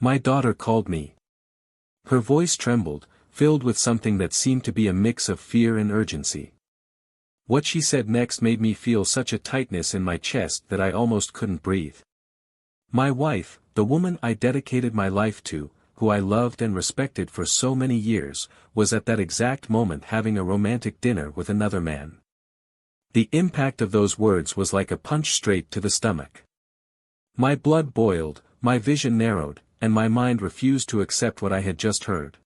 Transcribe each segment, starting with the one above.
My daughter called me. Her voice trembled, filled with something that seemed to be a mix of fear and urgency. What she said next made me feel such a tightness in my chest that I almost couldn't breathe. My wife, the woman I dedicated my life to, who I loved and respected for so many years, was at that exact moment having a romantic dinner with another man. The impact of those words was like a punch straight to the stomach. My blood boiled, my vision narrowed, and my mind refused to accept what I had just heard.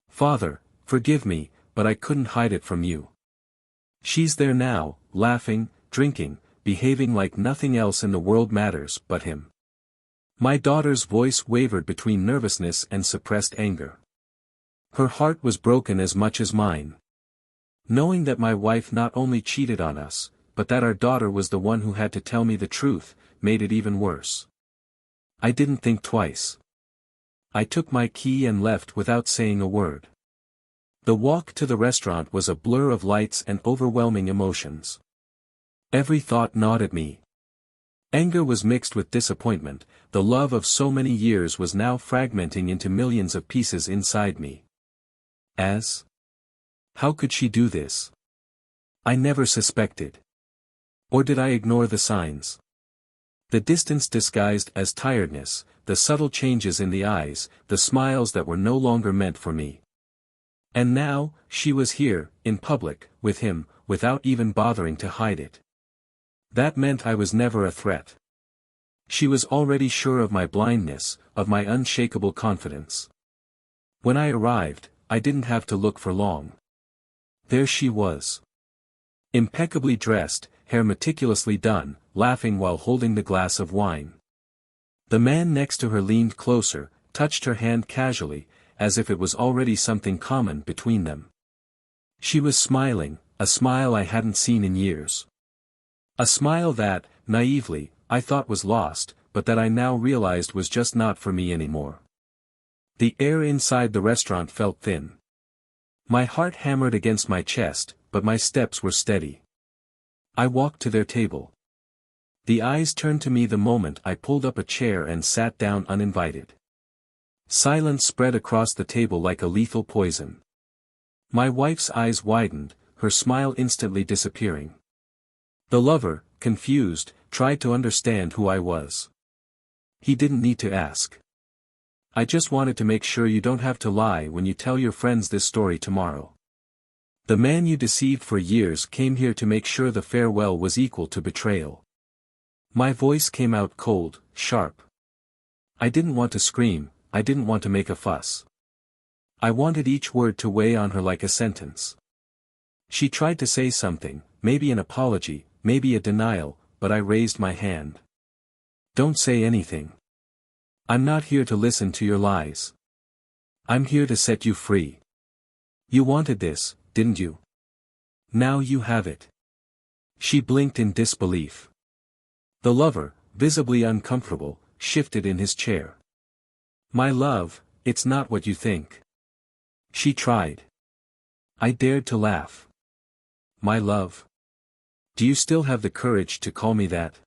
Father, forgive me, but I couldn't hide it from you. She's there now, laughing, drinking, behaving like nothing else in the world matters but him. My daughter's voice wavered between nervousness and suppressed anger. Her heart was broken as much as mine. Knowing that my wife not only cheated on us, but that our daughter was the one who had to tell me the truth, made it even worse. I didn't think twice. I took my key and left without saying a word. The walk to the restaurant was a blur of lights and overwhelming emotions. Every thought gnawed at me. Anger was mixed with disappointment, the love of so many years was now fragmenting into millions of pieces inside me. How could she do this? I never suspected. Or did I ignore the signs? The distance disguised as tiredness, the subtle changes in the eyes, the smiles that were no longer meant for me. And now, she was here, in public, with him, without even bothering to hide it. That meant I was never a threat. She was already sure of my blindness, of my unshakable confidence. When I arrived, I didn't have to look for long. There she was. Impeccably dressed, hair meticulously done, laughing while holding the glass of wine. The man next to her leaned closer, touched her hand casually, as if it was already something common between them. She was smiling, a smile I hadn't seen in years. A smile that, naively, I thought was lost, but that I now realized was just not for me anymore. The air inside the restaurant felt thin. My heart hammered against my chest, but my steps were steady. I walked to their table. The eyes turned to me the moment I pulled up a chair and sat down uninvited. Silence spread across the table like a lethal poison. My wife's eyes widened, her smile instantly disappearing. The lover, confused, tried to understand who I was. He didn't need to ask. I just wanted to make sure you don't have to lie when you tell your friends this story tomorrow. The man you deceived for years came here to make sure the farewell was equal to betrayal. My voice came out cold, sharp. I didn't want to scream, I didn't want to make a fuss. I wanted each word to weigh on her like a sentence. She tried to say something, maybe an apology, maybe a denial, but I raised my hand. Don't say anything. I'm not here to listen to your lies. I'm here to set you free. You wanted this, didn't you? Now you have it. She blinked in disbelief. The lover, visibly uncomfortable, shifted in his chair. My love, it's not what you think. She tried. I dared to laugh. My love. Do you still have the courage to call me that?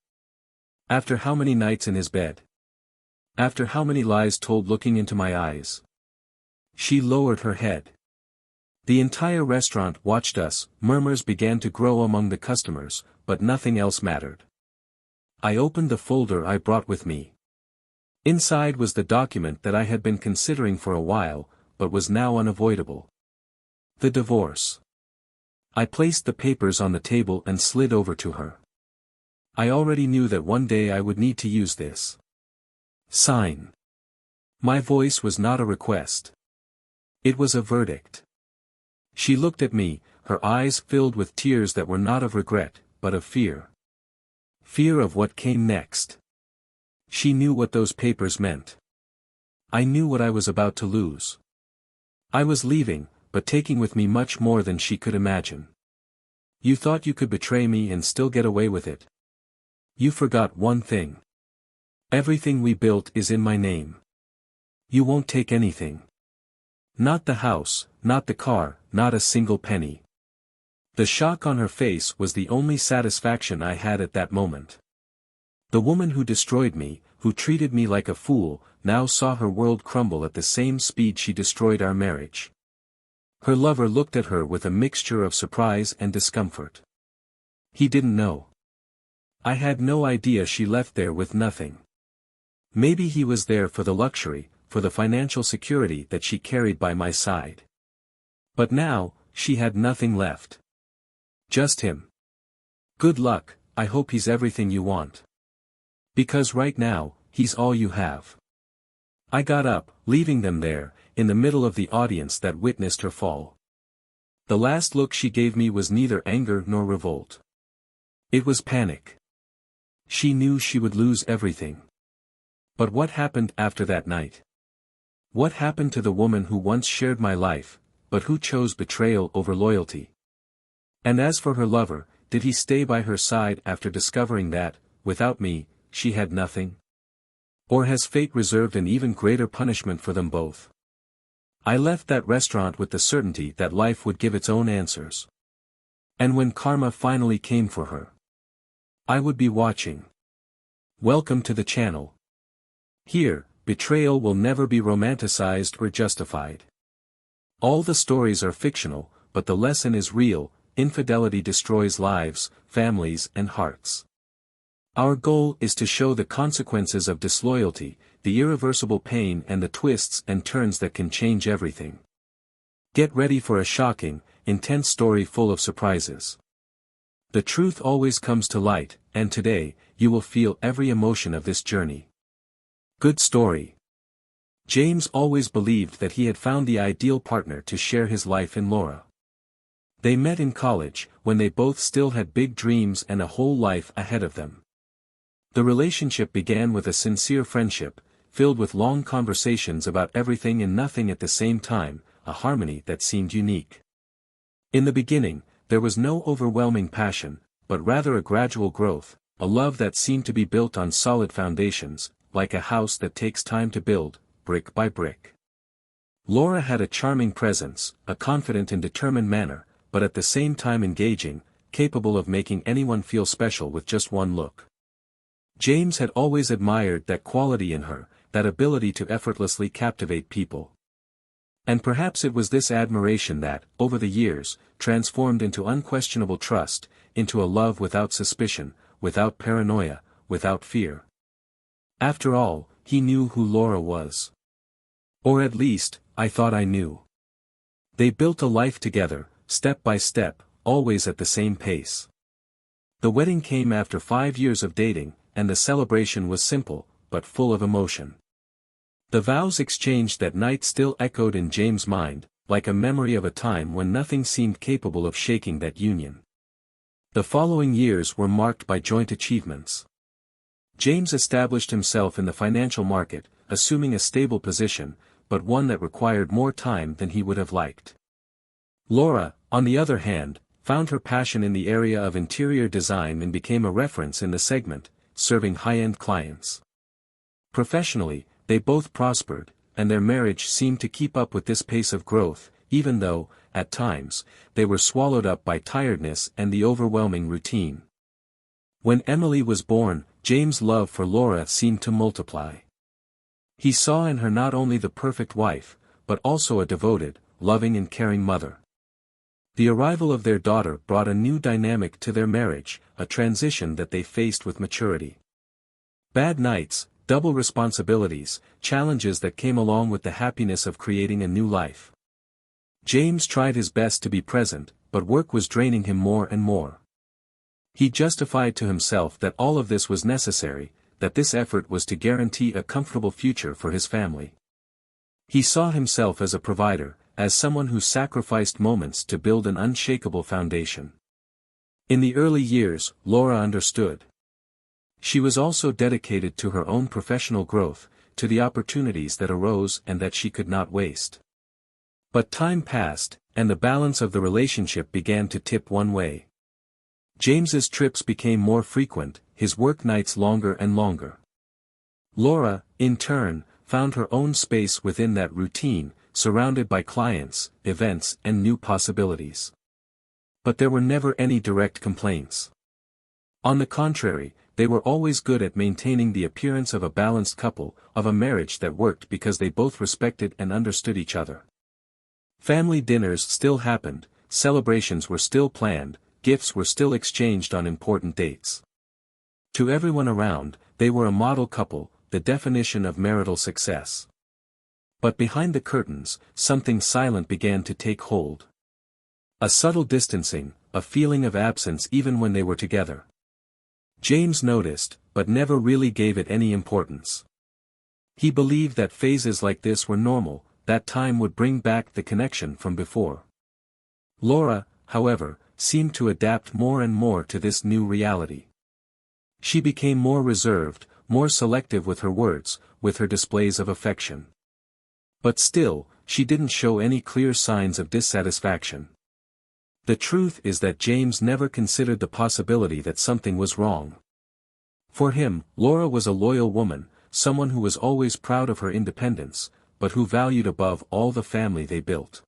After how many nights in his bed? After how many lies told looking into my eyes? She lowered her head. The entire restaurant watched us, murmurs began to grow among the customers, but nothing else mattered. I opened the folder I brought with me. Inside was the document that I had been considering for a while, but was now unavoidable. The divorce. I placed the papers on the table and slid over to her. I already knew that one day I would need to use this. Sign. My voice was not a request. It was a verdict. She looked at me, her eyes filled with tears that were not of regret, but of fear. Fear of what came next. She knew what those papers meant. I knew what I was about to lose. I was leaving, but taking with me much more than she could imagine. You thought you could betray me and still get away with it. You forgot one thing. Everything we built is in my name. You won't take anything. Not the house, not the car, not a single penny. The shock on her face was the only satisfaction I had at that moment. The woman who destroyed me, who treated me like a fool, now saw her world crumble at the same speed she destroyed our marriage. Her lover looked at her with a mixture of surprise and discomfort. He didn't know. I had no idea she left there with nothing. Maybe he was there for the luxury, for the financial security that she carried by my side. But now, she had nothing left. Just him. Good luck, I hope he's everything you want. Because right now, he's all you have. I got up, leaving them there, in the middle of the audience that witnessed her fall. The last look she gave me was neither anger nor revolt. It was panic. She knew she would lose everything. But what happened after that night? What happened to the woman who once shared my life, but who chose betrayal over loyalty? And as for her lover, did he stay by her side after discovering that, without me, she had nothing? Or has fate reserved an even greater punishment for them both? I left that restaurant with the certainty that life would give its own answers. And when karma finally came for her, I would be watching. Welcome to the channel. Here, betrayal will never be romanticized or justified. All the stories are fictional, but the lesson is real: infidelity destroys lives, families and hearts. Our goal is to show the consequences of disloyalty, the irreversible pain and the twists and turns that can change everything. Get ready for a shocking, intense story full of surprises. The truth always comes to light, and today, you will feel every emotion of this journey. Good story. James always believed that he had found the ideal partner to share his life in Laura. They met in college, when they both still had big dreams and a whole life ahead of them. The relationship began with a sincere friendship, filled with long conversations about everything and nothing at the same time, a harmony that seemed unique. In the beginning, there was no overwhelming passion, but rather a gradual growth, a love that seemed to be built on solid foundations, like a house that takes time to build, brick by brick. Laura had a charming presence, a confident and determined manner, but at the same time engaging, capable of making anyone feel special with just one look. James had always admired that quality in her, that ability to effortlessly captivate people. And perhaps it was this admiration that, over the years, transformed into unquestionable trust, into a love without suspicion, without paranoia, without fear. After all, he knew who Laura was. Or at least, I thought I knew. They built a life together, step by step, always at the same pace. The wedding came after 5 years of dating, and the celebration was simple, but full of emotion. The vows exchanged that night still echoed in James' mind, like a memory of a time when nothing seemed capable of shaking that union. The following years were marked by joint achievements. James established himself in the financial market, assuming a stable position, but one that required more time than he would have liked. Laura, on the other hand, found her passion in the area of interior design and became a reference in the segment, serving high-end clients. Professionally, they both prospered, and their marriage seemed to keep up with this pace of growth, even though, at times, they were swallowed up by tiredness and the overwhelming routine. When Emily was born, James' love for Laura seemed to multiply. He saw in her not only the perfect wife, but also a devoted, loving and caring mother. The arrival of their daughter brought a new dynamic to their marriage, a transition that they faced with maturity. Bad nights, double responsibilities, challenges that came along with the happiness of creating a new life. James tried his best to be present, but work was draining him more and more. He justified to himself that all of this was necessary, that this effort was to guarantee a comfortable future for his family. He saw himself as a provider, as someone who sacrificed moments to build an unshakable foundation. In the early years, Laura understood. She was also dedicated to her own professional growth, to the opportunities that arose and that she could not waste. But time passed, and the balance of the relationship began to tip one way. James's trips became more frequent, his work nights longer and longer. Laura, in turn, found her own space within that routine, surrounded by clients, events and new possibilities. But there were never any direct complaints. On the contrary, they were always good at maintaining the appearance of a balanced couple, of a marriage that worked because they both respected and understood each other. Family dinners still happened, celebrations were still planned, gifts were still exchanged on important dates. To everyone around, they were a model couple, the definition of marital success. But behind the curtains, something silent began to take hold. A subtle distancing, a feeling of absence even when they were together. James noticed, but never really gave it any importance. He believed that phases like this were normal, that time would bring back the connection from before. Laura, however, seemed to adapt more and more to this new reality. She became more reserved, more selective with her words, with her displays of affection. But still, she didn't show any clear signs of dissatisfaction. The truth is that James never considered the possibility that something was wrong. For him, Laura was a loyal woman, someone who was always proud of her independence, but who valued above all the family they built.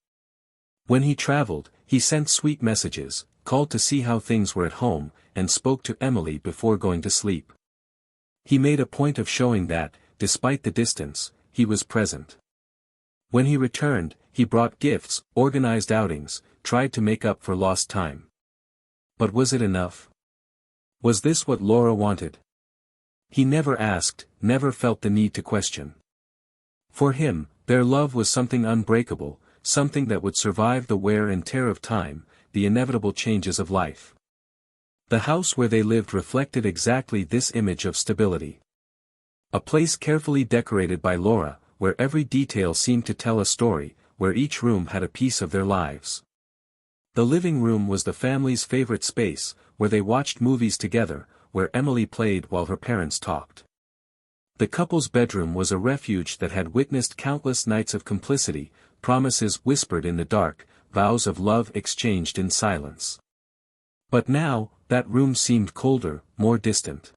When he traveled, he sent sweet messages, called to see how things were at home, and spoke to Emily before going to sleep. He made a point of showing that, despite the distance, he was present. When he returned, he brought gifts, organized outings, tried to make up for lost time. But was it enough? Was this what Laura wanted? He never asked, never felt the need to question. For him, their love was something unbreakable, something that would survive the wear and tear of time, the inevitable changes of life. The house where they lived reflected exactly this image of stability. A place carefully decorated by Laura, where every detail seemed to tell a story, where each room had a piece of their lives. The living room was the family's favorite space, where they watched movies together, where Emily played while her parents talked. The couple's bedroom was a refuge that had witnessed countless nights of complicity, promises whispered in the dark, vows of love exchanged in silence. But now, that room seemed colder, more distant.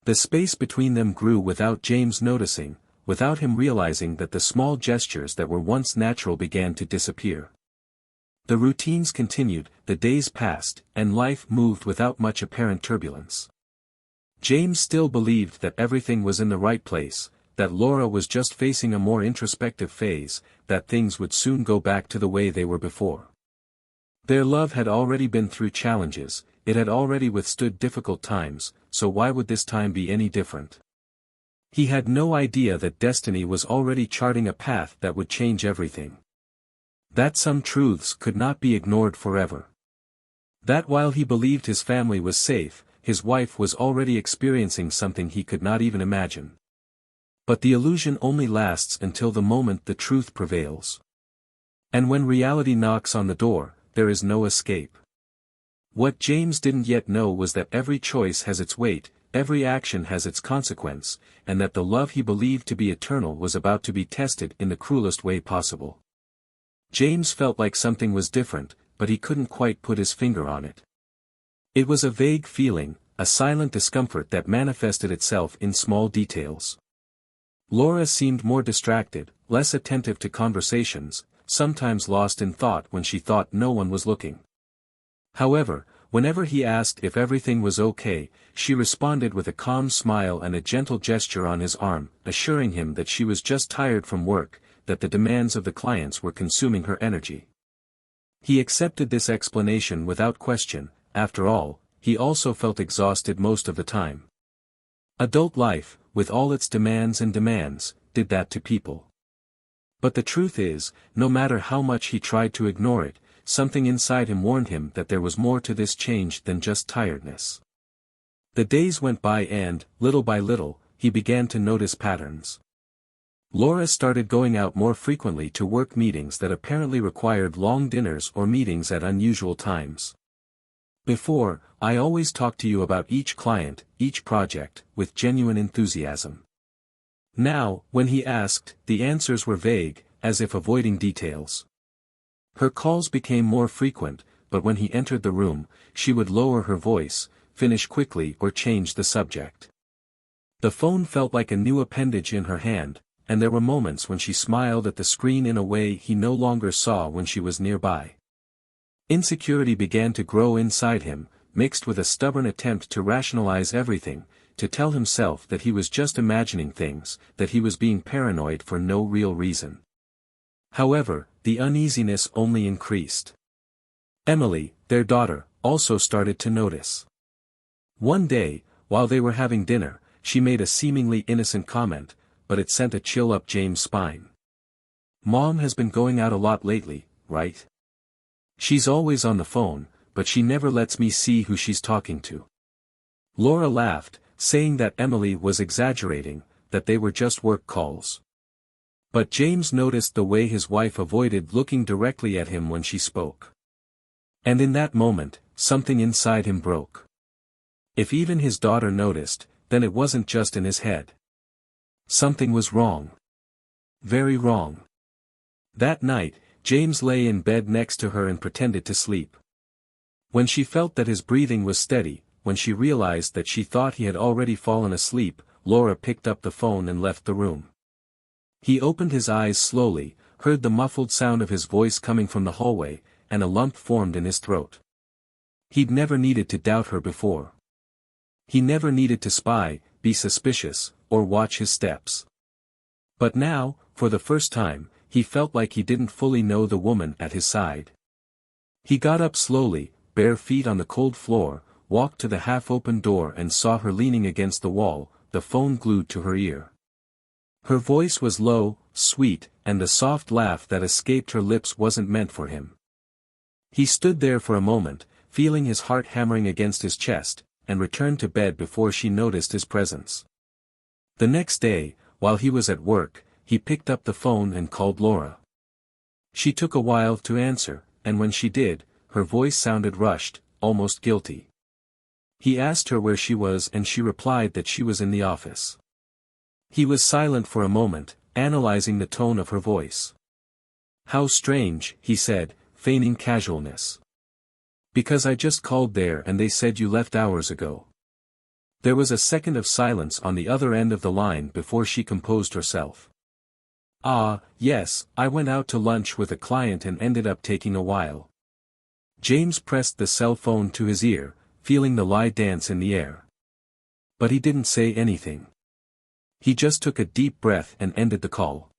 The space between them grew without James noticing, without him realizing that the small gestures that were once natural began to disappear. The routines continued, the days passed, and life moved without much apparent turbulence. James still believed that everything was in the right place, that Laura was just facing a more introspective phase, that things would soon go back to the way they were before. Their love had already been through challenges, it had already withstood difficult times, so why would this time be any different? He had no idea that destiny was already charting a path that would change everything. That some truths could not be ignored forever. That while he believed his family was safe, his wife was already experiencing something he could not even imagine. But the illusion only lasts until the moment the truth prevails. And when reality knocks on the door, there is no escape. What James didn't yet know was that every choice has its weight, every action has its consequence, and that the love he believed to be eternal was about to be tested in the cruelest way possible. James felt like something was different, but he couldn't quite put his finger on it. It was a vague feeling, a silent discomfort that manifested itself in small details. Laura seemed more distracted, less attentive to conversations, sometimes lost in thought when she thought no one was looking. However, whenever he asked if everything was okay, she responded with a calm smile and a gentle gesture on his arm, assuring him that she was just tired from work, that the demands of the clients were consuming her energy. He accepted this explanation without question. After all, he also felt exhausted most of the time. Adult life, with all its demands, did that to people. But the truth is, no matter how much he tried to ignore it, something inside him warned him that there was more to this change than just tiredness. The days went by and, little by little, he began to notice patterns. Laura started going out more frequently to work meetings that apparently required long dinners or meetings at unusual times. Before, I always talked to you about each client, each project, with genuine enthusiasm. Now, when he asked, the answers were vague, as if avoiding details. Her calls became more frequent, but when he entered the room, she would lower her voice, finish quickly or change the subject. The phone felt like a new appendage in her hand, and there were moments when she smiled at the screen in a way he no longer saw when she was nearby. Insecurity began to grow inside him, mixed with a stubborn attempt to rationalize everything, to tell himself that he was just imagining things, that he was being paranoid for no real reason. However, the uneasiness only increased. Emily, their daughter, also started to notice. One day, while they were having dinner, she made a seemingly innocent comment, but it sent a chill up James' spine. "Mom has been going out a lot lately, right? She's always on the phone, but she never lets me see who she's talking to." Laura laughed, saying that Emily was exaggerating, that they were just work calls. But James noticed the way his wife avoided looking directly at him when she spoke. And in that moment, something inside him broke. If even his daughter noticed, then it wasn't just in his head. Something was wrong. Very wrong. That night, James lay in bed next to her and pretended to sleep. When she felt that his breathing was steady, when she realized that she thought he had already fallen asleep, Laura picked up the phone and left the room. He opened his eyes slowly, heard the muffled sound of his voice coming from the hallway, and a lump formed in his throat. He'd never needed to doubt her before. He never needed to spy, be suspicious, or watch his steps. But now, for the first time, he felt like he didn't fully know the woman at his side. He got up slowly, bare feet on the cold floor, walked to the half-open door and saw her leaning against the wall, the phone glued to her ear. Her voice was low, sweet, and the soft laugh that escaped her lips wasn't meant for him. He stood there for a moment, feeling his heart hammering against his chest, and returned to bed before she noticed his presence. The next day, while he was at work, he picked up the phone and called Laura. She took a while to answer, and when she did, her voice sounded rushed, almost guilty. He asked her where she was and she replied that she was in the office. He was silent for a moment, analyzing the tone of her voice. "How strange," he said, feigning casualness. "Because I just called there and they said you left hours ago." There was a second of silence on the other end of the line before she composed herself. "Ah, yes, I went out to lunch with a client and ended up taking a while." James pressed the cell phone to his ear, feeling the lie dance in the air. But he didn't say anything. He just took a deep breath and ended the call.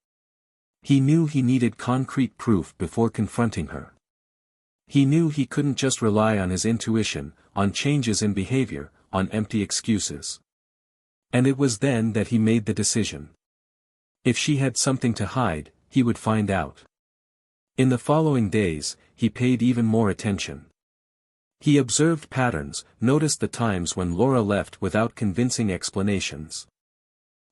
He knew he needed concrete proof before confronting her. He knew he couldn't just rely on his intuition, on changes in behavior, on empty excuses. And it was then that he made the decision. If she had something to hide, he would find out. In the following days, he paid even more attention. He observed patterns, noticed the times when Laura left without convincing explanations.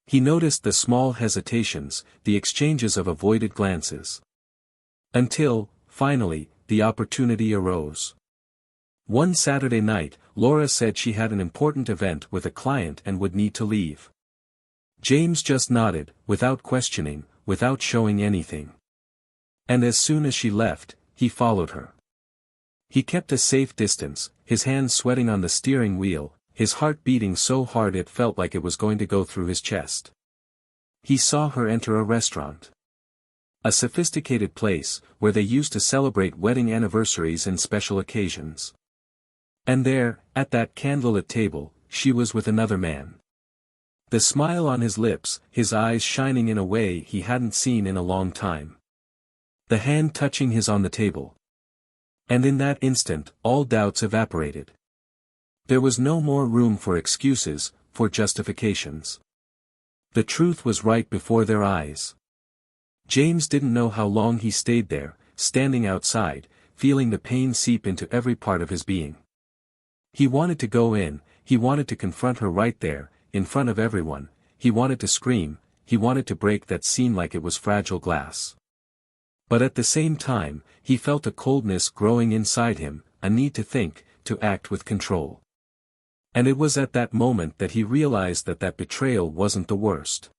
He noticed the small hesitations, the exchanges of avoided glances. Until, finally, the opportunity arose. One Saturday night, Laura said she had an important event with a client and would need to leave. James just nodded, without questioning, without showing anything. And as soon as she left, he followed her. He kept a safe distance, his hands sweating on the steering wheel, his heart beating so hard it felt like it was going to go through his chest. He saw her enter a restaurant. A sophisticated place, where they used to celebrate wedding anniversaries and special occasions. And there, at that candlelit table, she was with another man. The smile on his lips, his eyes shining in a way he hadn't seen in a long time. The hand touching his on the table. And in that instant, all doubts evaporated. There was no more room for excuses, for justifications. The truth was right before their eyes. James didn't know how long he stayed there, standing outside, feeling the pain seep into every part of his being. He wanted to go in, he wanted to confront her right there, in front of everyone, he wanted to scream, he wanted to break that scene like it was fragile glass. But at the same time, he felt a coldness growing inside him, a need to think, to act with control. And it was at that moment that he realized that betrayal wasn't the worst.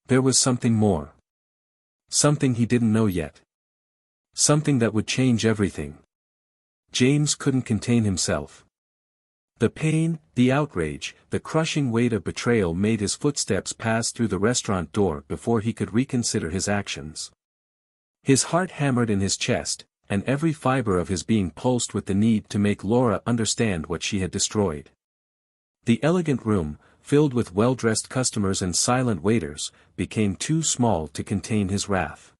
There was something more. Something he didn't know yet. Something that would change everything. James couldn't contain himself. The pain, the outrage, the crushing weight of betrayal made his footsteps pass through the restaurant door before he could reconsider his actions. His heart hammered in his chest, and every fiber of his being pulsed with the need to make Laura understand what she had destroyed. The elegant room, filled with well-dressed customers and silent waiters, became too small to contain his wrath.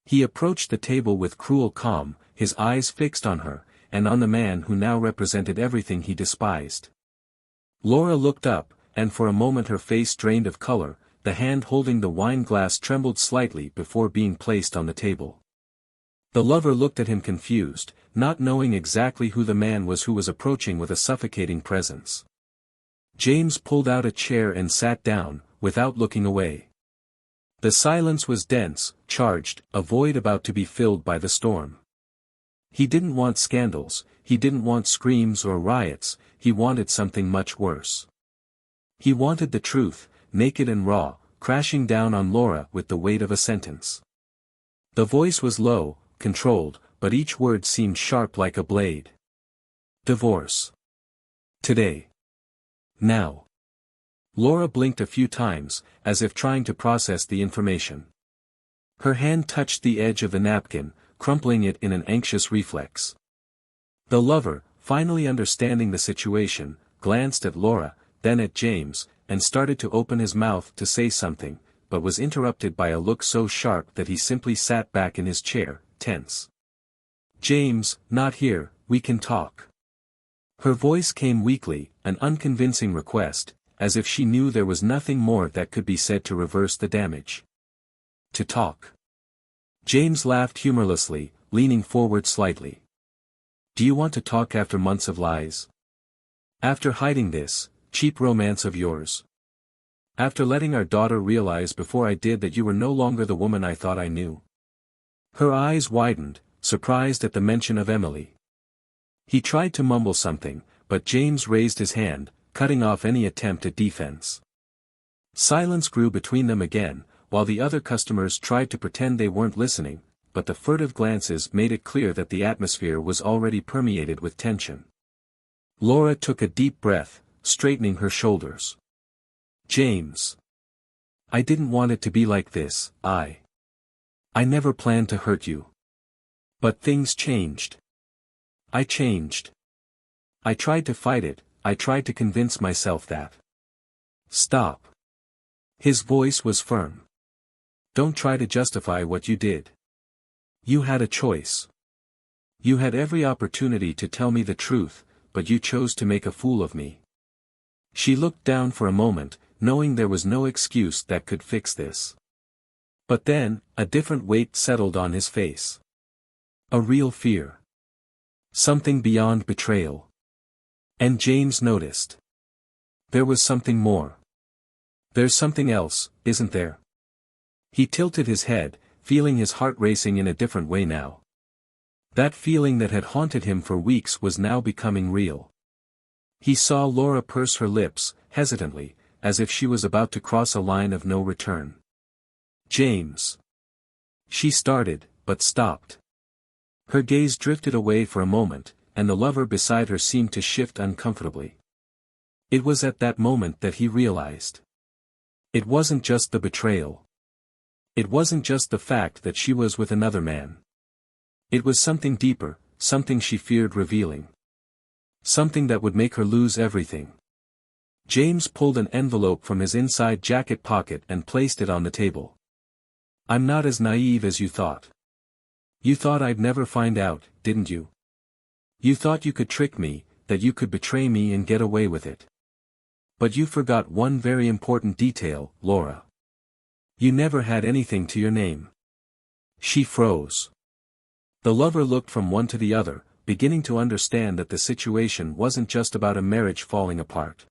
He approached the table with cruel calm, his eyes fixed on her, and on the man who now represented everything he despised. Laura looked up, and for a moment her face drained of color, the hand holding the wine glass trembled slightly before being placed on the table. The lover looked at him confused, not knowing exactly who the man was who was approaching with a suffocating presence. James pulled out a chair and sat down, without looking away. The silence was dense, charged, a void about to be filled by the storm. He didn't want scandals, he didn't want screams or riots, he wanted something much worse. He wanted the truth, naked and raw, crashing down on Laura with the weight of a sentence. The voice was low, controlled, but each word seemed sharp like a blade. Divorce. Today. Now. Laura blinked a few times, as if trying to process the information. Her hand touched the edge of the napkin, crumpling it in an anxious reflex. The lover, finally understanding the situation, glanced at Laura, then at James, and started to open his mouth to say something, but was interrupted by a look so sharp that he simply sat back in his chair, tense. "James, not here, we can talk." Her voice came weakly, an unconvincing request, as if she knew there was nothing more that could be said to reverse the damage. "To talk." James laughed humorlessly, leaning forward slightly. "Do you want to talk after months of lies? After hiding this cheap romance of yours? After letting our daughter realize before I did that you were no longer the woman I thought I knew?" Her eyes widened, surprised at the mention of Emily. He tried to mumble something, but James raised his hand, cutting off any attempt at defense. Silence grew between them again, while the other customers tried to pretend they weren't listening, but the furtive glances made it clear that the atmosphere was already permeated with tension. Laura took a deep breath, straightening her shoulders. "James. I didn't want it to be like this, I never planned to hurt you. But things changed. I changed. I tried to fight it, I tried to convince myself that." "Stop." His voice was firm. "Don't try to justify what you did. You had a choice. You had every opportunity to tell me the truth, but you chose to make a fool of me." She looked down for a moment, knowing there was no excuse that could fix this. But then, a different weight settled on his face. A real fear. Something beyond betrayal. And James noticed. There was something more. "There's something else, isn't there?" He tilted his head, feeling his heart racing in a different way now. That feeling that had haunted him for weeks was now becoming real. He saw Laura purse her lips, hesitantly, as if she was about to cross a line of no return. "James." She started, but stopped. Her gaze drifted away for a moment, and the lover beside her seemed to shift uncomfortably. It was at that moment that he realized. It wasn't just the betrayal. It wasn't just the fact that she was with another man. It was something deeper, something she feared revealing. Something that would make her lose everything. James pulled an envelope from his inside jacket pocket and placed it on the table. "I'm not as naive as you thought. You thought I'd never find out, didn't you? You thought you could trick me, that you could betray me and get away with it. But you forgot one very important detail, Laura. You never had anything to your name." She froze. The lover looked from one to the other, beginning to understand that the situation wasn't just about a marriage falling apart.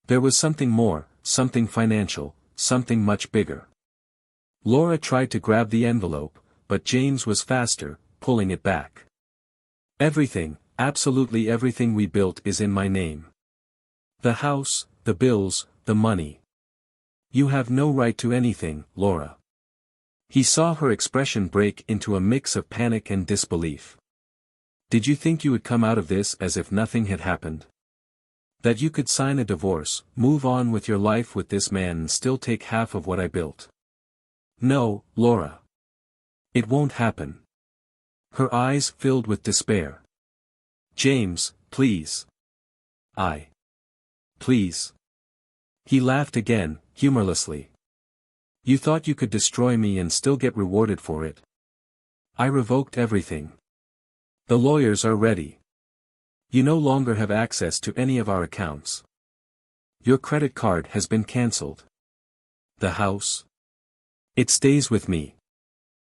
There was something more, something financial, something much bigger. Laura tried to grab the envelope, but James was faster, pulling it back. "Everything, absolutely everything we built is in my name. The house, the bills, the money. You have no right to anything, Laura." He saw her expression break into a mix of panic and disbelief. "Did you think you would come out of this as if nothing had happened? That you could sign a divorce, move on with your life with this man and still take half of what I built? No, Laura. It won't happen." Her eyes filled with despair. James, please. Please. He laughed again, humorlessly. You thought you could destroy me and still get rewarded for it. I revoked everything. The lawyers are ready. You no longer have access to any of our accounts. Your credit card has been cancelled. The house? It stays with me.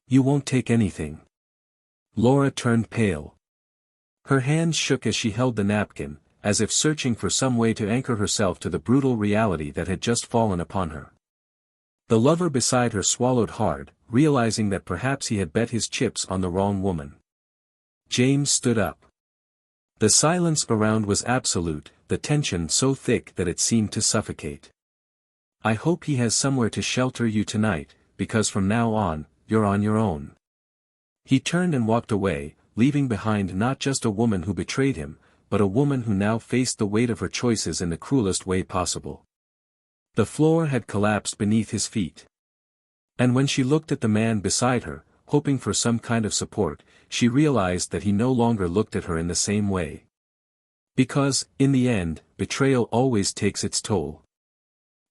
You won't take anything. Laura turned pale. Her hands shook as she held the napkin, as if searching for some way to anchor herself to the brutal reality that had just fallen upon her. The lover beside her swallowed hard, realizing that perhaps he had bet his chips on the wrong woman. James stood up. The silence around was absolute, the tension so thick that it seemed to suffocate. I hope he has somewhere to shelter you tonight, because from now on, you're on your own. He turned and walked away, leaving behind not just a woman who betrayed him, but a woman who now faced the weight of her choices in the cruelest way possible. The floor had collapsed beneath his feet. And when she looked at the man beside her, hoping for some kind of support, she realized that he no longer looked at her in the same way. Because, in the end, betrayal always takes its toll.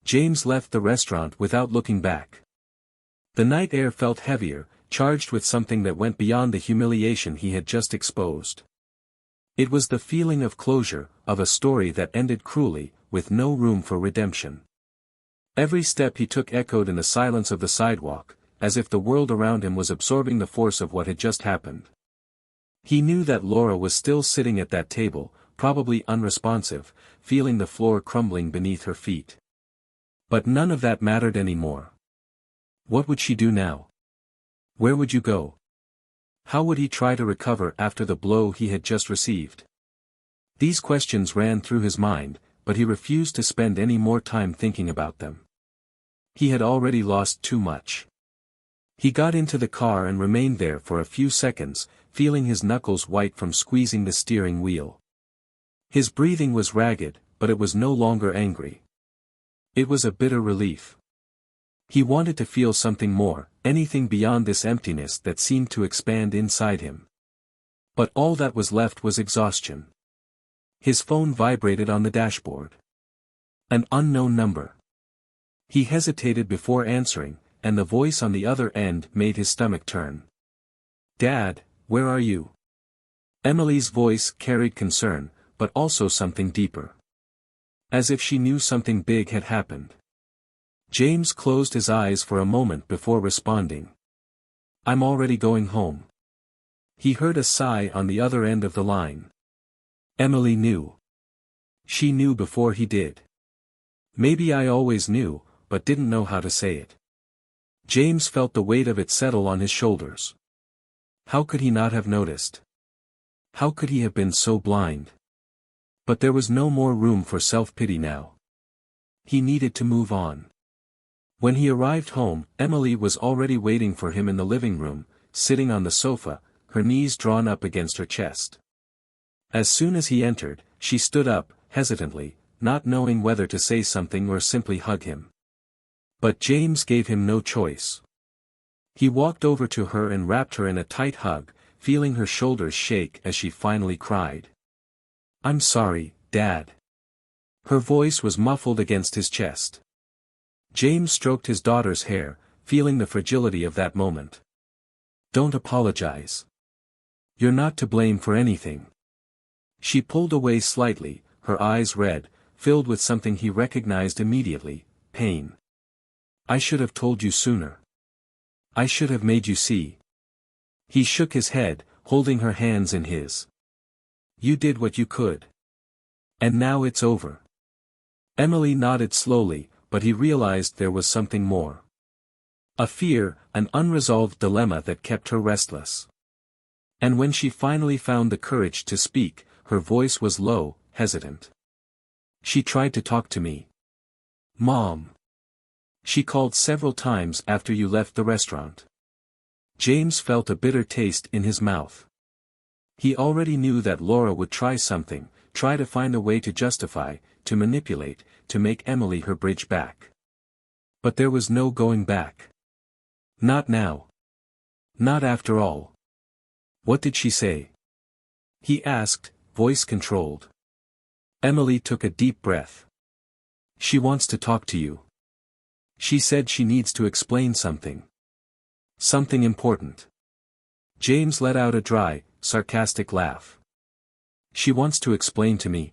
James left the restaurant without looking back. The night air felt heavier, charged with something that went beyond the humiliation he had just exposed. It was the feeling of closure, of a story that ended cruelly, with no room for redemption. Every step he took echoed in the silence of the sidewalk, as if the world around him was absorbing the force of what had just happened. He knew that Laura was still sitting at that table, probably unresponsive, feeling the floor crumbling beneath her feet. But none of that mattered anymore. What would she do now? Where would you go? How would he try to recover after the blow he had just received? These questions ran through his mind, but he refused to spend any more time thinking about them. He had already lost too much. He got into the car and remained there for a few seconds, feeling his knuckles white from squeezing the steering wheel. His breathing was ragged, but it was no longer angry. It was a bitter relief. He wanted to feel something more, anything beyond this emptiness that seemed to expand inside him. But all that was left was exhaustion. His phone vibrated on the dashboard. An unknown number. He hesitated before answering, and the voice on the other end made his stomach turn. "Dad, where are you?" Emily's voice carried concern, but also something deeper. As if she knew something big had happened. James closed his eyes for a moment before responding. "I'm already going home." He heard a sigh on the other end of the line. Emily knew. She knew before he did. Maybe I always knew, but didn't know how to say it. James felt the weight of it settle on his shoulders. How could he not have noticed? How could he have been so blind? But there was no more room for self-pity now. He needed to move on. When he arrived home, Emily was already waiting for him in the living room, sitting on the sofa, her knees drawn up against her chest. As soon as he entered, she stood up, hesitantly, not knowing whether to say something or simply hug him. But James gave him no choice. He walked over to her and wrapped her in a tight hug, feeling her shoulders shake as she finally cried. "I'm sorry, Dad." Her voice was muffled against his chest. James stroked his daughter's hair, feeling the fragility of that moment. "Don't apologize. You're not to blame for anything." She pulled away slightly, her eyes red, filled with something he recognized immediately, pain. "I should have told you sooner. I should have made you see." He shook his head, holding her hands in his. "You did what you could. And now it's over." Emily nodded slowly, but he realized there was something more. A fear, an unresolved dilemma that kept her restless. And when she finally found the courage to speak, her voice was low, hesitant. "She tried to talk to me. Mom. She called several times after you left the restaurant." James felt a bitter taste in his mouth. He already knew that Laura would try something, try to find a way to justify, to manipulate, to make Emily her bridge back. But there was no going back. Not now. Not after all. What did she say? He asked, voice controlled. Emily took a deep breath. She wants to talk to you. She said she needs to explain something. Something important. James let out a dry, sarcastic laugh. She wants to explain to me.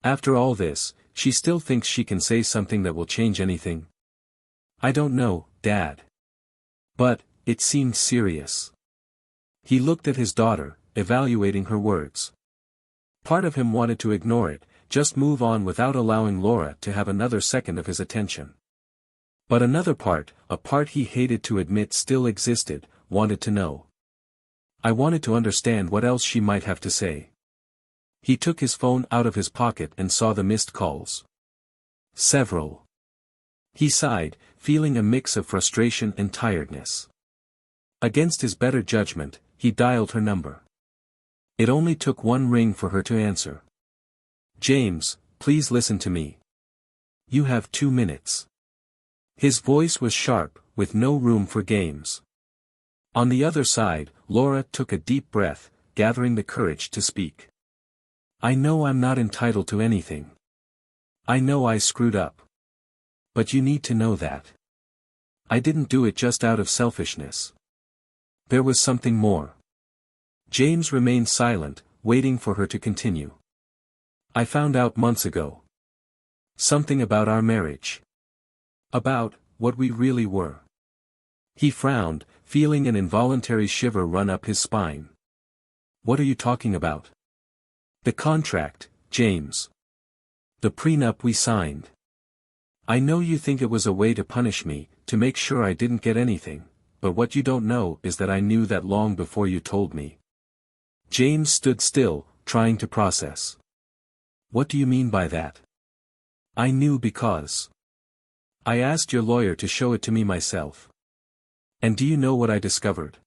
After all this, she still thinks she can say something that will change anything. I don't know, Dad. But, it seemed serious. He looked at his daughter, evaluating her words. Part of him wanted to ignore it, just move on without allowing Laura to have another second of his attention. But another part, a part he hated to admit still existed, wanted to know. I wanted to understand what else she might have to say. He took his phone out of his pocket and saw the missed calls. Several. He sighed, feeling a mix of frustration and tiredness. Against his better judgment, he dialed her number. It only took one ring for her to answer. James, please listen to me. You have 2 minutes. His voice was sharp, with no room for games. On the other side, Laura took a deep breath, gathering the courage to speak. I know I'm not entitled to anything. I know I screwed up. But you need to know that. I didn't do it just out of selfishness. There was something more. James remained silent, waiting for her to continue. I found out months ago. Something about our marriage. About what we really were. He frowned, feeling an involuntary shiver run up his spine. What are you talking about? The contract, James. The prenup we signed. I know you think it was a way to punish me, to make sure I didn't get anything, but what you don't know is that I knew that long before you told me. James stood still, trying to process. What do you mean by that? I knew because I asked your lawyer to show it to me myself. And do you know what I discovered?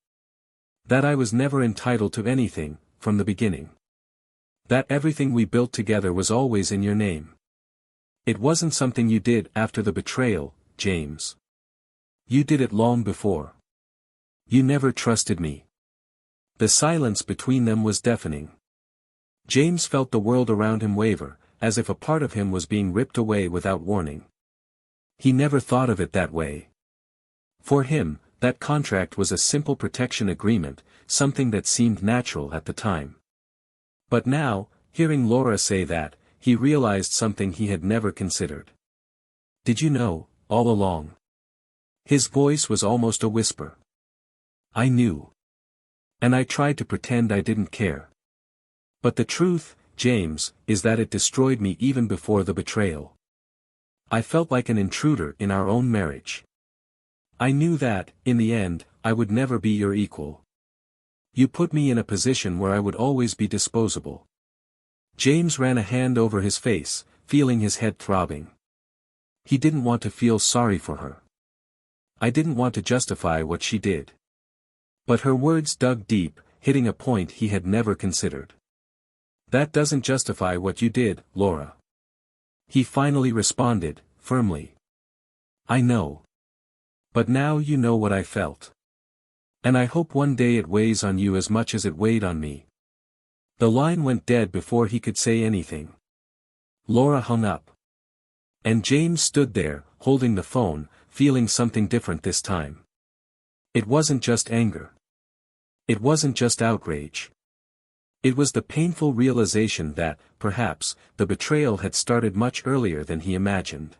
That I was never entitled to anything, from the beginning. That everything we built together was always in your name. It wasn't something you did after the betrayal, James. You did it long before. You never trusted me. The silence between them was deafening. James felt the world around him waver, as if a part of him was being ripped away without warning. He never thought of it that way. For him, that contract was a simple protection agreement, something that seemed natural at the time. But now, hearing Laura say that, he realized something he had never considered. Did you know, all along? His voice was almost a whisper. I knew. And I tried to pretend I didn't care. But the truth, James, is that it destroyed me even before the betrayal. I felt like an intruder in our own marriage. I knew that, in the end, I would never be your equal. You put me in a position where I would always be disposable. James ran a hand over his face, feeling his head throbbing. He didn't want to feel sorry for her. I didn't want to justify what she did. But her words dug deep, hitting a point he had never considered. That doesn't justify what you did, Laura. He finally responded, firmly. I know. But now you know what I felt. And I hope one day it weighs on you as much as it weighed on me. The line went dead before he could say anything. Laura hung up. And James stood there, holding the phone, feeling something different this time. It wasn't just anger. It wasn't just outrage. It was the painful realization that, perhaps, the betrayal had started much earlier than he imagined.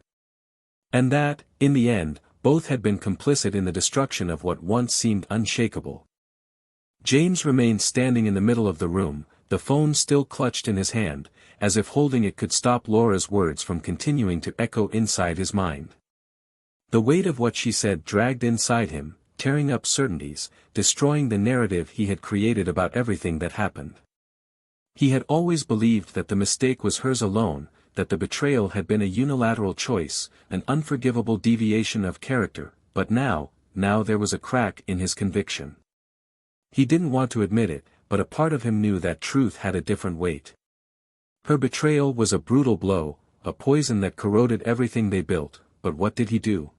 And that, in the end, both had been complicit in the destruction of what once seemed unshakable. James remained standing in the middle of the room, the phone still clutched in his hand, as if holding it could stop Laura's words from continuing to echo inside his mind. The weight of what she said dragged inside him, tearing up certainties, destroying the narrative he had created about everything that happened. He had always believed that the mistake was hers alone, that the betrayal had been a unilateral choice, an unforgivable deviation of character, but now there was a crack in his conviction. He didn't want to admit it, but a part of him knew that truth had a different weight. Her betrayal was a brutal blow, a poison that corroded everything they built, but what did he do?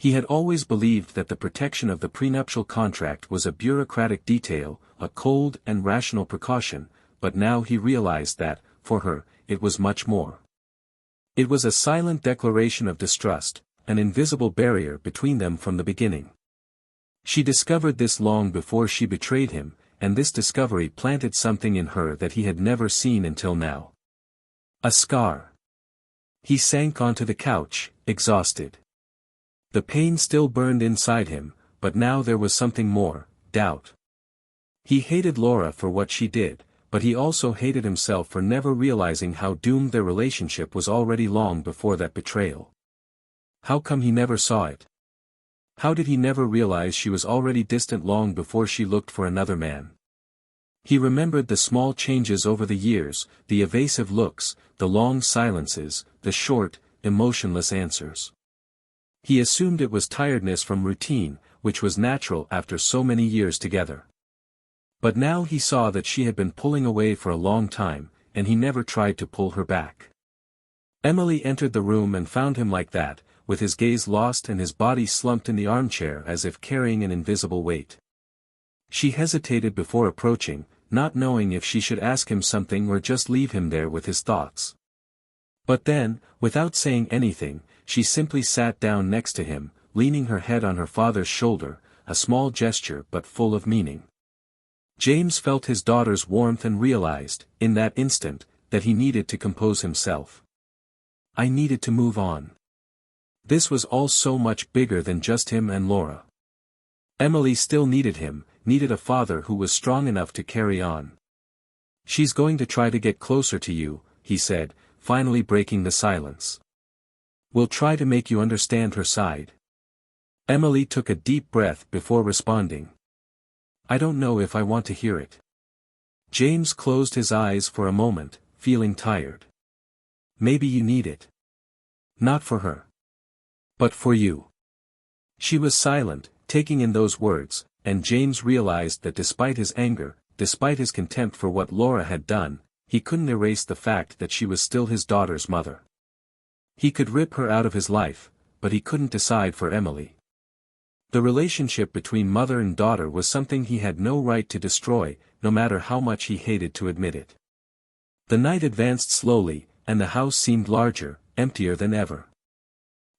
He had always believed that the protection of the prenuptial contract was a bureaucratic detail, a cold and rational precaution, but now he realized that, for her, it was much more. It was a silent declaration of distrust, an invisible barrier between them from the beginning. She discovered this long before she betrayed him, and this discovery planted something in her that he had never seen until now. A scar. He sank onto the couch, exhausted. The pain still burned inside him, but now there was something more, doubt. He hated Laura for what she did, but he also hated himself for never realizing how doomed their relationship was already long before that betrayal. How come he never saw it? How did he never realize she was already distant long before she looked for another man? He remembered the small changes over the years, the evasive looks, the long silences, the short, emotionless answers. He assumed it was tiredness from routine, which was natural after so many years together. But now he saw that she had been pulling away for a long time, and he never tried to pull her back. Emily entered the room and found him like that, with his gaze lost and his body slumped in the armchair as if carrying an invisible weight. She hesitated before approaching, not knowing if she should ask him something or just leave him there with his thoughts. But then, without saying anything, she simply sat down next to him, leaning her head on her father's shoulder, a small gesture but full of meaning. James felt his daughter's warmth and realized, in that instant, that he needed to compose himself. I needed to move on. This was all so much bigger than just him and Laura. Emily still needed him, needed a father who was strong enough to carry on. She's going to try to get closer to you, he said, finally breaking the silence. We'll try to make you understand her side. Emily took a deep breath before responding. I don't know if I want to hear it. James closed his eyes for a moment, feeling tired. Maybe you need it. Not for her. But for you. She was silent, taking in those words, and James realized that despite his anger, despite his contempt for what Laura had done, he couldn't erase the fact that she was still his daughter's mother. He could rip her out of his life, but he couldn't decide for Emily. The relationship between mother and daughter was something he had no right to destroy, no matter how much he hated to admit it. The night advanced slowly, and the house seemed larger, emptier than ever.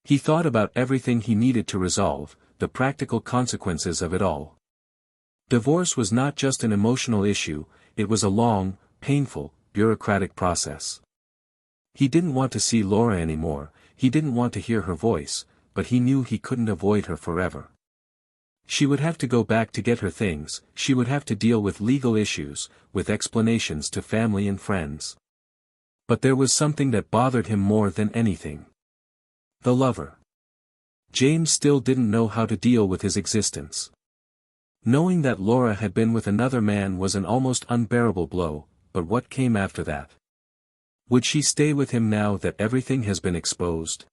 He thought about everything he needed to resolve, the practical consequences of it all. Divorce was not just an emotional issue, it was a long, painful, bureaucratic process. He didn't want to see Laura anymore, he didn't want to hear her voice, but he knew he couldn't avoid her forever. She would have to go back to get her things, she would have to deal with legal issues, with explanations to family and friends. But there was something that bothered him more than anything. The lover. James still didn't know how to deal with his existence. Knowing that Laura had been with another man was an almost unbearable blow, but what came after that? Would she stay with him now that everything has been exposed?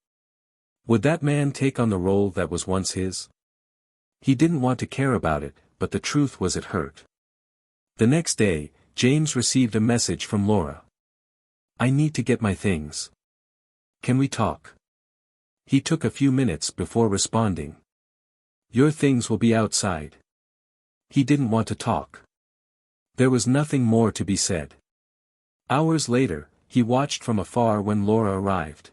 Would that man take on the role that was once his? He didn't want to care about it, but the truth was it hurt. The next day, James received a message from Laura. I need to get my things. Can we talk? He took a few minutes before responding. Your things will be outside. He didn't want to talk. There was nothing more to be said. Hours later, he watched from afar when Laura arrived.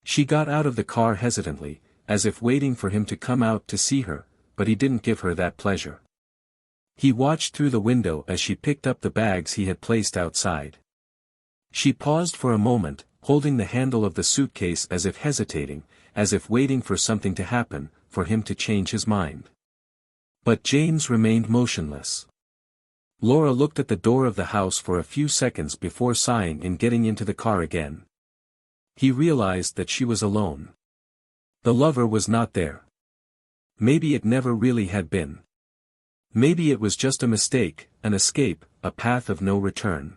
She got out of the car hesitantly, as if waiting for him to come out to see her, but he didn't give her that pleasure. He watched through the window as she picked up the bags he had placed outside. She paused for a moment, holding the handle of the suitcase as if hesitating, as if waiting for something to happen, for him to change his mind. But James remained motionless. Laura looked at the door of the house for a few seconds before sighing and getting into the car again. He realized that she was alone. The lover was not there. Maybe it never really had been. Maybe it was just a mistake, an escape, a path of no return.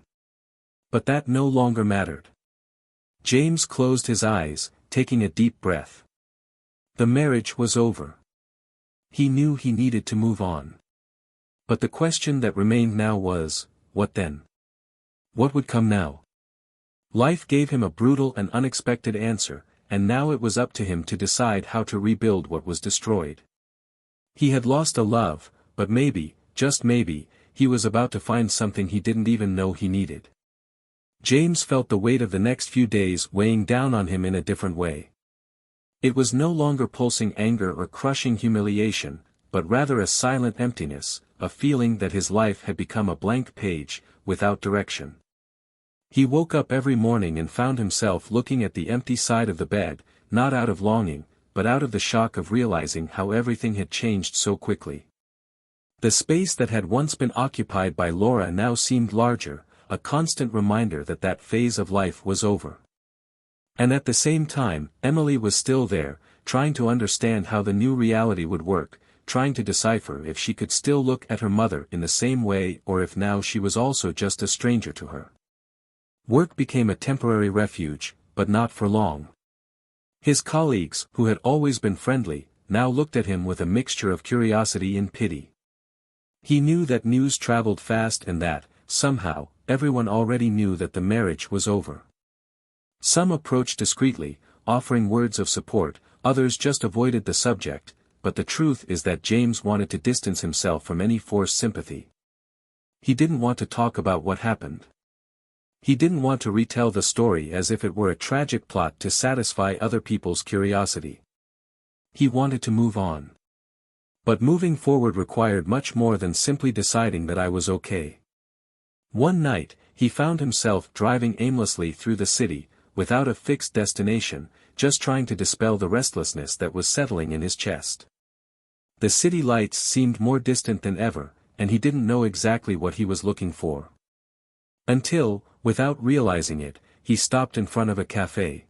But that no longer mattered. James closed his eyes, taking a deep breath. The marriage was over. He knew he needed to move on. But the question that remained now was, what then? What would come now? Life gave him a brutal and unexpected answer, and now it was up to him to decide how to rebuild what was destroyed. He had lost a love, but maybe, just maybe, he was about to find something he didn't even know he needed. James felt the weight of the next few days weighing down on him in a different way. It was no longer pulsing anger or crushing humiliation, but rather a silent emptiness, a feeling that his life had become a blank page, without direction. He woke up every morning and found himself looking at the empty side of the bed, not out of longing, but out of the shock of realizing how everything had changed so quickly. The space that had once been occupied by Laura now seemed larger, a constant reminder that that phase of life was over. And at the same time, Emily was still there, trying to understand how the new reality would work, trying to decipher if she could still look at her mother in the same way or if now she was also just a stranger to her. Work became a temporary refuge, but not for long. His colleagues, who had always been friendly, now looked at him with a mixture of curiosity and pity. He knew that news traveled fast and that, somehow, everyone already knew that the marriage was over. Some approached discreetly, offering words of support, others just avoided the subject, but the truth is that James wanted to distance himself from any forced sympathy. He didn't want to talk about what happened. He didn't want to retell the story as if it were a tragic plot to satisfy other people's curiosity. He wanted to move on. But moving forward required much more than simply deciding that I was okay. One night, he found himself driving aimlessly through the city, without a fixed destination, just trying to dispel the restlessness that was settling in his chest. The city lights seemed more distant than ever, and he didn't know exactly what he was looking for. Until, without realizing it, he stopped in front of a cafe.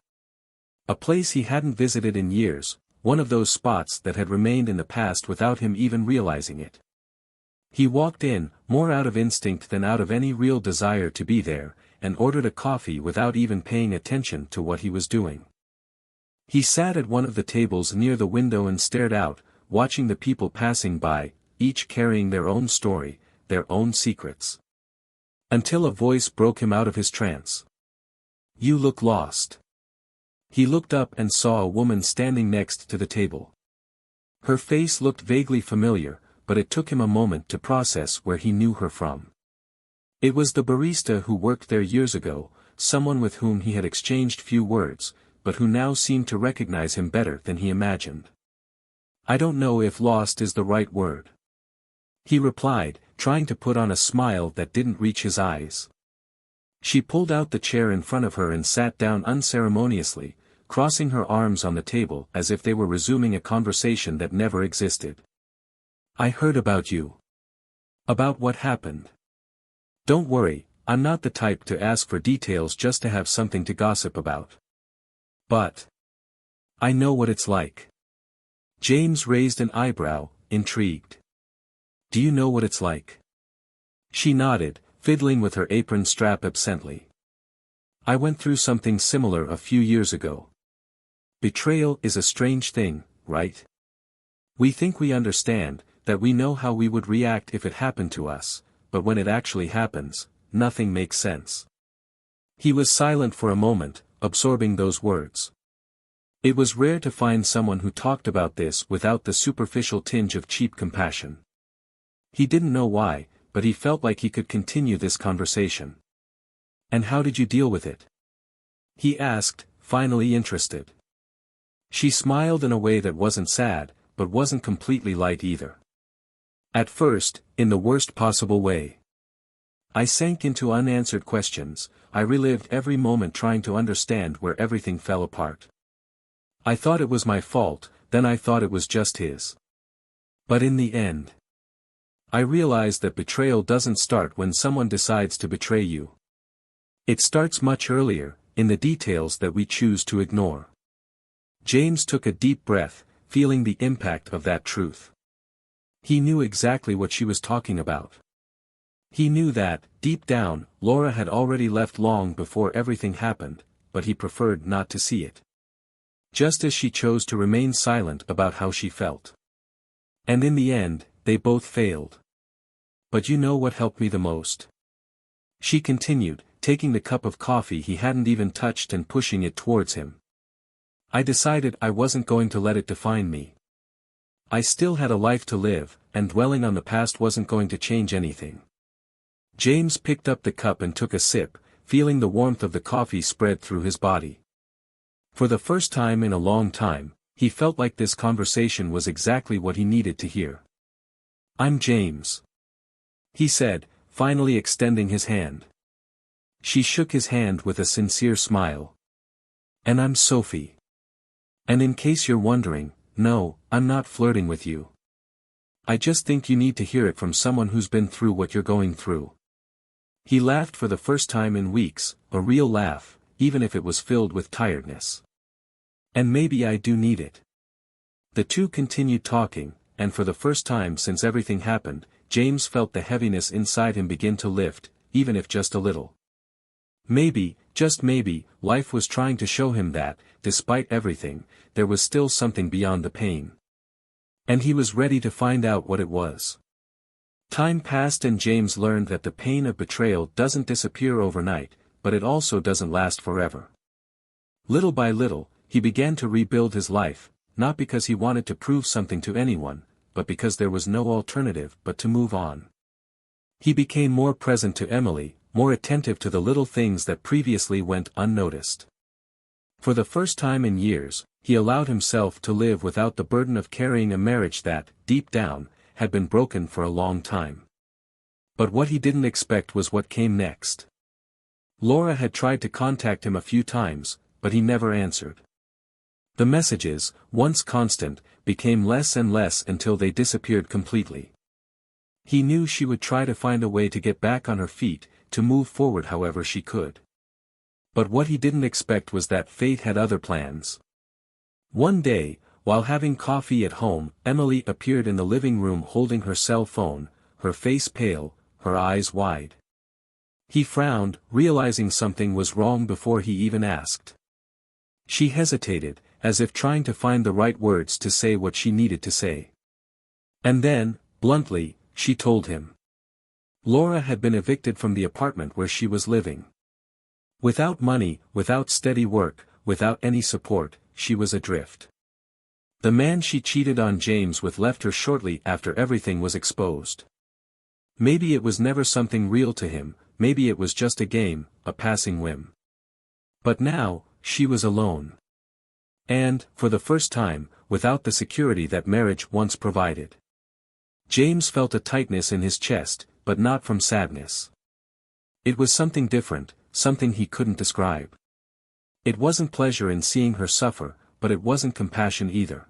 A place he hadn't visited in years, one of those spots that had remained in the past without him even realizing it. He walked in, more out of instinct than out of any real desire to be there, and ordered a coffee without even paying attention to what he was doing. He sat at one of the tables near the window and stared out, watching the people passing by, each carrying their own story, their own secrets. Until a voice broke him out of his trance. "You look lost." He looked up and saw a woman standing next to the table. Her face looked vaguely familiar, but it took him a moment to process where he knew her from. It was the barista who worked there years ago, someone with whom he had exchanged few words, but who now seemed to recognize him better than he imagined. "I don't know if lost is the right word," he replied, trying to put on a smile that didn't reach his eyes. She pulled out the chair in front of her and sat down unceremoniously, crossing her arms on the table as if they were resuming a conversation that never existed. "I heard about you." "About what happened?" "Don't worry, I'm not the type to ask for details just to have something to gossip about." "But I know what it's like." James raised an eyebrow, intrigued. "Do you know what it's like?" She nodded, fiddling with her apron strap absently. "I went through something similar a few years ago." Betrayal is a strange thing, right? We think we understand, that we know how we would react if it happened to us, but when it actually happens, nothing makes sense. He was silent for a moment, absorbing those words. It was rare to find someone who talked about this without the superficial tinge of cheap compassion. He didn't know why, but he felt like he could continue this conversation. "And how did you deal with it?" he asked, finally interested. She smiled in a way that wasn't sad, but wasn't completely light either. "At first, in the worst possible way. I sank into unanswered questions, I relived every moment trying to understand where everything fell apart. I thought it was my fault, then I thought it was just his. But in the end, I realized that betrayal doesn't start when someone decides to betray you. It starts much earlier, in the details that we choose to ignore." James took a deep breath, feeling the impact of that truth. He knew exactly what she was talking about. He knew that, deep down, Laura had already left long before everything happened, but he preferred not to see it. Just as she chose to remain silent about how she felt. And in the end, they both failed. "But you know what helped me the most?" she continued, taking the cup of coffee he hadn't even touched and pushing it towards him. I decided I wasn't going to let it define me. I still had a life to live, and dwelling on the past wasn't going to change anything. James picked up the cup and took a sip, feeling the warmth of the coffee spread through his body. For the first time in a long time, he felt like this conversation was exactly what he needed to hear. "I'm James," he said, finally extending his hand. She shook his hand with a sincere smile. "And I'm Sophie. And in case you're wondering, no, I'm not flirting with you. I just think you need to hear it from someone who's been through what you're going through." He laughed for the first time in weeks, a real laugh, even if it was filled with tiredness. "And maybe I do need it." The two continued talking, and for the first time since everything happened, James felt the heaviness inside him begin to lift, even if just a little. Maybe, just maybe, life was trying to show him that, despite everything, there was still something beyond the pain. And he was ready to find out what it was. Time passed and James learned that the pain of betrayal doesn't disappear overnight, but it also doesn't last forever. Little by little, he began to rebuild his life, not because he wanted to prove something to anyone, but because there was no alternative but to move on. He became more present to Emily, more attentive to the little things that previously went unnoticed. For the first time in years, he allowed himself to live without the burden of carrying a marriage that, deep down, had been broken for a long time. But what he didn't expect was what came next. Laura had tried to contact him a few times, but he never answered. The messages, once constant, became less and less until they disappeared completely. He knew she would try to find a way to get back on her feet, to move forward however she could. But what he didn't expect was that fate had other plans. One day, while having coffee at home, Emily appeared in the living room holding her cell phone, her face pale, her eyes wide. He frowned, realizing something was wrong before he even asked. She hesitated, as if trying to find the right words to say what she needed to say. And then, bluntly, she told him. Laura had been evicted from the apartment where she was living. Without money, without steady work, without any support, she was adrift. The man she cheated on James with left her shortly after everything was exposed. Maybe it was never something real to him, maybe it was just a game, a passing whim. But now, she was alone. And, for the first time, without the security that marriage once provided. James felt a tightness in his chest, but not from sadness. It was something different, something he couldn't describe. It wasn't pleasure in seeing her suffer, but it wasn't compassion either.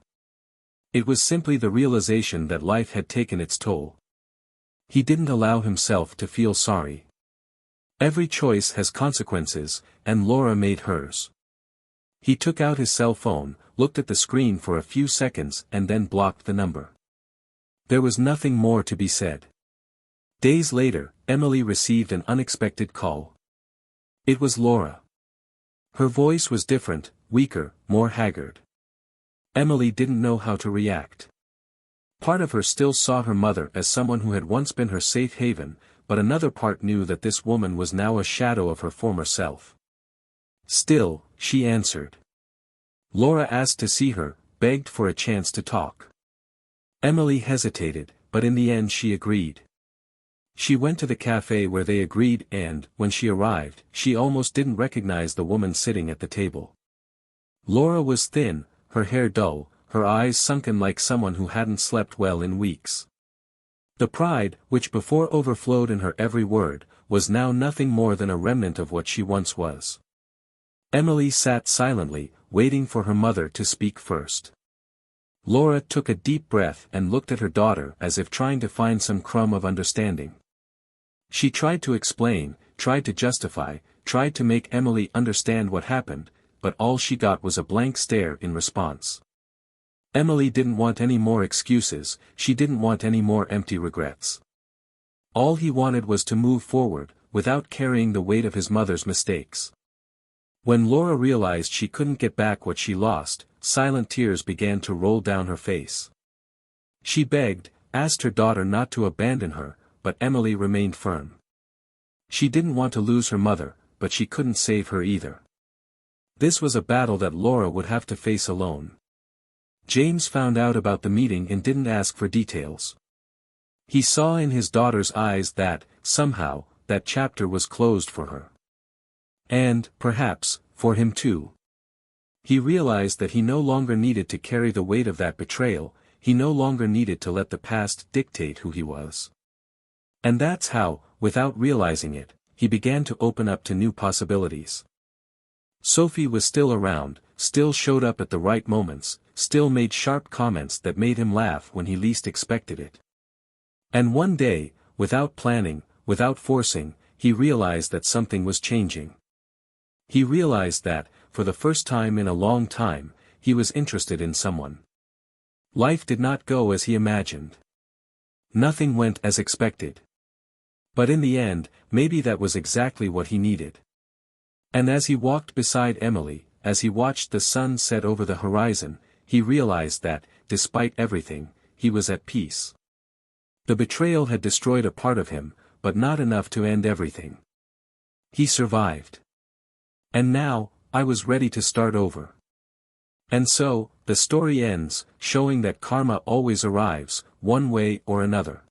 It was simply the realization that life had taken its toll. He didn't allow himself to feel sorry. Every choice has consequences, and Laura made hers. He took out his cell phone, looked at the screen for a few seconds and then blocked the number. There was nothing more to be said. Days later, Emily received an unexpected call. It was Laura. Her voice was different, weaker, more haggard. Emily didn't know how to react. Part of her still saw her mother as someone who had once been her safe haven, but another part knew that this woman was now a shadow of her former self. Still, she answered. Laura asked to see her, begged for a chance to talk. Emily hesitated, but in the end she agreed. She went to the cafe where they agreed and, when she arrived, she almost didn't recognize the woman sitting at the table. Laura was thin, her hair dull, her eyes sunken like someone who hadn't slept well in weeks. The pride, which before overflowed in her every word, was now nothing more than a remnant of what she once was. Emily sat silently, waiting for her mother to speak first. Laura took a deep breath and looked at her daughter as if trying to find some crumb of understanding. She tried to explain, tried to justify, tried to make Emily understand what happened, but all she got was a blank stare in response. Emily didn't want any more excuses, she didn't want any more empty regrets. All he wanted was to move forward, without carrying the weight of his mother's mistakes. When Laura realized she couldn't get back what she lost, silent tears began to roll down her face. She begged, asked her daughter not to abandon her, but Emily remained firm. She didn't want to lose her mother, but she couldn't save her either. This was a battle that Laura would have to face alone. James found out about the meeting and didn't ask for details. He saw in his daughter's eyes that, somehow, that chapter was closed for her. And, perhaps, for him too. He realized that he no longer needed to carry the weight of that betrayal, he no longer needed to let the past dictate who he was. And that's how, without realizing it, he began to open up to new possibilities. Sophie was still around, still showed up at the right moments, still made sharp comments that made him laugh when he least expected it. And one day, without planning, without forcing, he realized that something was changing. He realized that, for the first time in a long time, he was interested in someone. Life did not go as he imagined. Nothing went as expected. But in the end, maybe that was exactly what he needed. And as he walked beside Emily, as he watched the sun set over the horizon, he realized that, despite everything, he was at peace. The betrayal had destroyed a part of him, but not enough to end everything. He survived. And now, I was ready to start over. And so, the story ends, showing that karma always arrives, one way or another.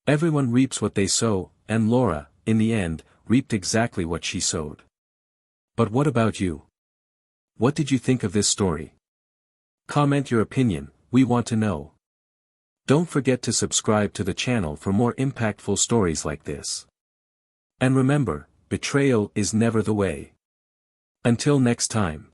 Everyone reaps what they sow, and Laura, in the end, reaped exactly what she sowed. But what about you? What did you think of this story? Comment your opinion, we want to know. Don't forget to subscribe to the channel for more impactful stories like this. And remember, betrayal is never the way. Until next time.